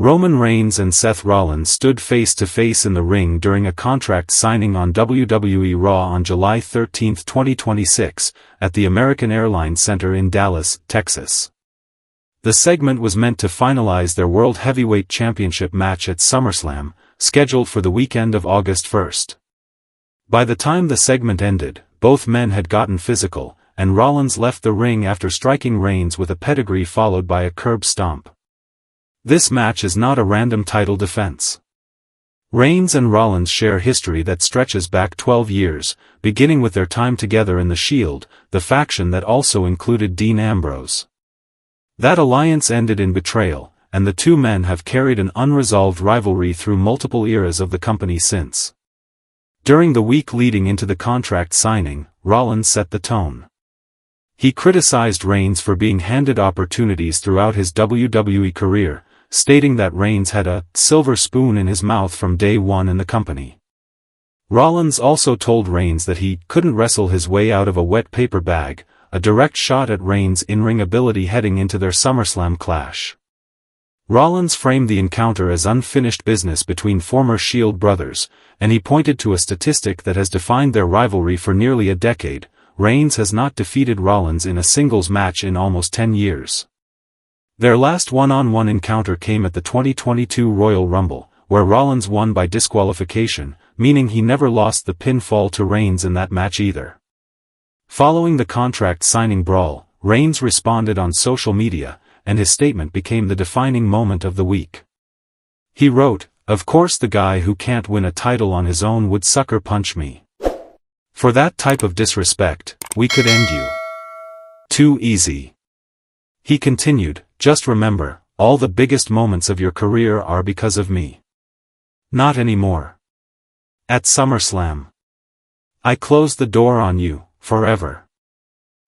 Roman Reigns and Seth Rollins stood face-to-face in the ring during a contract signing on WWE Raw on July 13, 2026, at the American Airlines Center in Dallas, Texas. The segment was meant to finalize their World Heavyweight Championship match at SummerSlam, scheduled for the weekend of August 1. By the time the segment ended, both men had gotten physical, and Rollins left the ring after striking Reigns with a pedigree followed by a curb stomp. This match is not a random title defense. Reigns and Rollins share history that stretches back 12 years, beginning with their time together in The Shield, the faction that also included Dean Ambrose. That alliance ended in betrayal, and the two men have carried an unresolved rivalry through multiple eras of the company since. During the week leading into the contract signing, Rollins set the tone. He criticized Reigns for being handed opportunities throughout his WWE career, stating that Reigns had a silver spoon in his mouth from day one in the company. Rollins also told Reigns that he couldn't wrestle his way out of a wet paper bag, a direct shot at Reigns' in-ring ability heading into their SummerSlam clash. Rollins framed the encounter as unfinished business between former Shield brothers, and he pointed to a statistic that has defined their rivalry for nearly a decade: Reigns has not defeated Rollins in a singles match in almost 10 years. Their last one-on-one encounter came at the 2022 Royal Rumble, where Rollins won by disqualification, meaning he never lost the pinfall to Reigns in that match either. Following the contract signing brawl, Reigns responded on social media, and his statement became the defining moment of the week. He wrote, "Of course the guy who can't win a title on his own would sucker punch me. For that type of disrespect, we could end you. Too easy." He continued, "Just remember, all the biggest moments of your career are because of me. Not anymore. At SummerSlam. I closed the door on you, forever."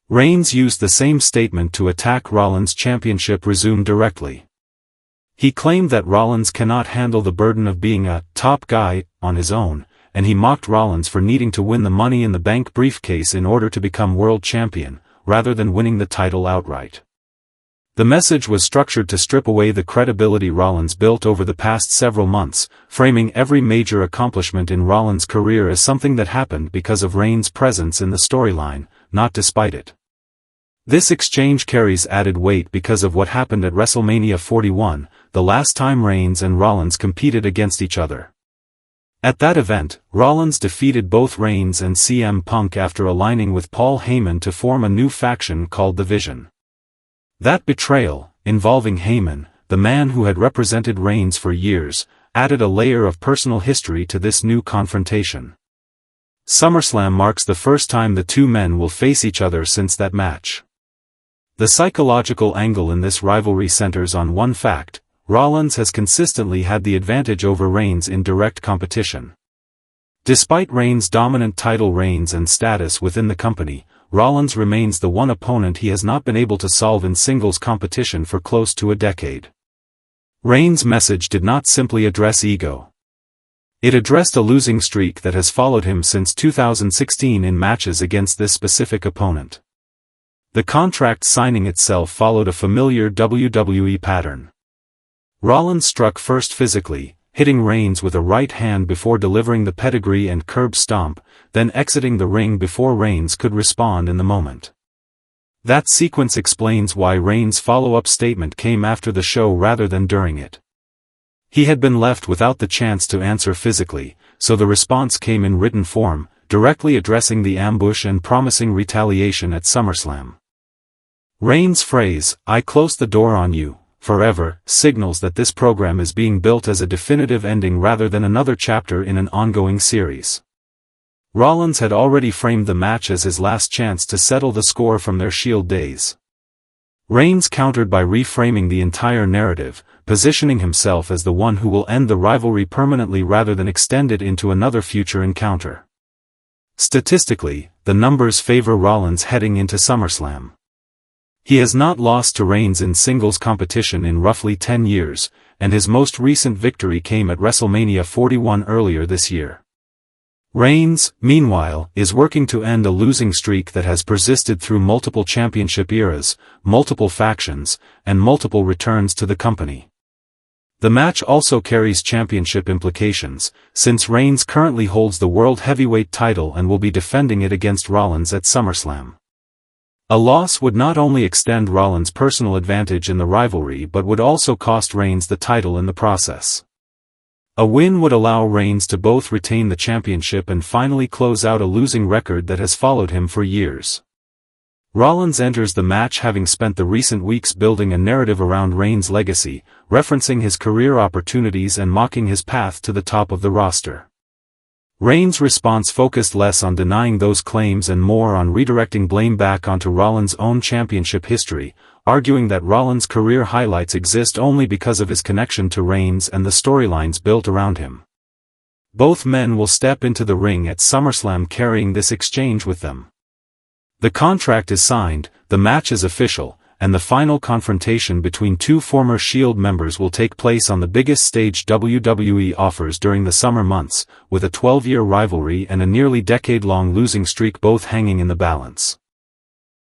Reigns used the same statement to attack Rollins' championship resume directly. He claimed that Rollins cannot handle the burden of being a top guy on his own, and he mocked Rollins for needing to win the Money in the Bank briefcase in order to become world champion, rather than winning the title outright. The message was structured to strip away the credibility Rollins built over the past several months, framing every major accomplishment in Rollins' career as something that happened because of Reigns' presence in the storyline, not despite it. This exchange carries added weight because of what happened at WrestleMania 41, the last time Reigns and Rollins competed against each other. At that event, Rollins defeated both Reigns and CM Punk after aligning with Paul Heyman to form a new faction called The Vision. That betrayal, involving Heyman, the man who had represented Reigns for years, added a layer of personal history to this new confrontation. SummerSlam marks the first time the two men will face each other since that match. The psychological angle in this rivalry centers on one fact: Rollins has consistently had the advantage over Reigns in direct competition. Despite Reigns' dominant title reigns and status within the company, Rollins remains the one opponent he has not been able to solve in singles competition for close to a decade. Reigns' message did not simply address ego. It addressed a losing streak that has followed him since 2016 in matches against this specific opponent. The contract signing itself followed a familiar WWE pattern. Rollins struck first physically, hitting Reigns with a right hand before delivering the pedigree and curb stomp, then exiting the ring before Reigns could respond in the moment. That sequence explains why Reigns' follow-up statement came after the show rather than during it. He had been left without the chance to answer physically, so the response came in written form, directly addressing the ambush and promising retaliation at SummerSlam. Reigns' phrase, "I closed the door on you, forever," signals that this program is being built as a definitive ending rather than another chapter in an ongoing series. Rollins had already framed the match as his last chance to settle the score from their Shield days. Reigns countered by reframing the entire narrative, positioning himself as the one who will end the rivalry permanently rather than extend it into another future encounter. Statistically, the numbers favor Rollins heading into SummerSlam. He has not lost to Reigns in singles competition in roughly 10 years, and his most recent victory came at WrestleMania 41 earlier this year. Reigns, meanwhile, is working to end a losing streak that has persisted through multiple championship eras, multiple factions, and multiple returns to the company. The match also carries championship implications, since Reigns currently holds the World Heavyweight title and will be defending it against Rollins at SummerSlam. A loss would not only extend Rollins' personal advantage in the rivalry but would also cost Reigns the title in the process. A win would allow Reigns to both retain the championship and finally close out a losing record that has followed him for years. Rollins enters the match having spent the recent weeks building a narrative around Reigns' legacy, referencing his career opportunities and mocking his path to the top of the roster. Reigns' response focused less on denying those claims and more on redirecting blame back onto Rollins' own championship history, arguing that Rollins' career highlights exist only because of his connection to Reigns and the storylines built around him. Both men will step into the ring at SummerSlam carrying this exchange with them. The contract is signed, the match is official, and the final confrontation between two former Shield members will take place on the biggest stage WWE offers during the summer months, with a 12-year rivalry and a nearly decade-long losing streak both hanging in the balance.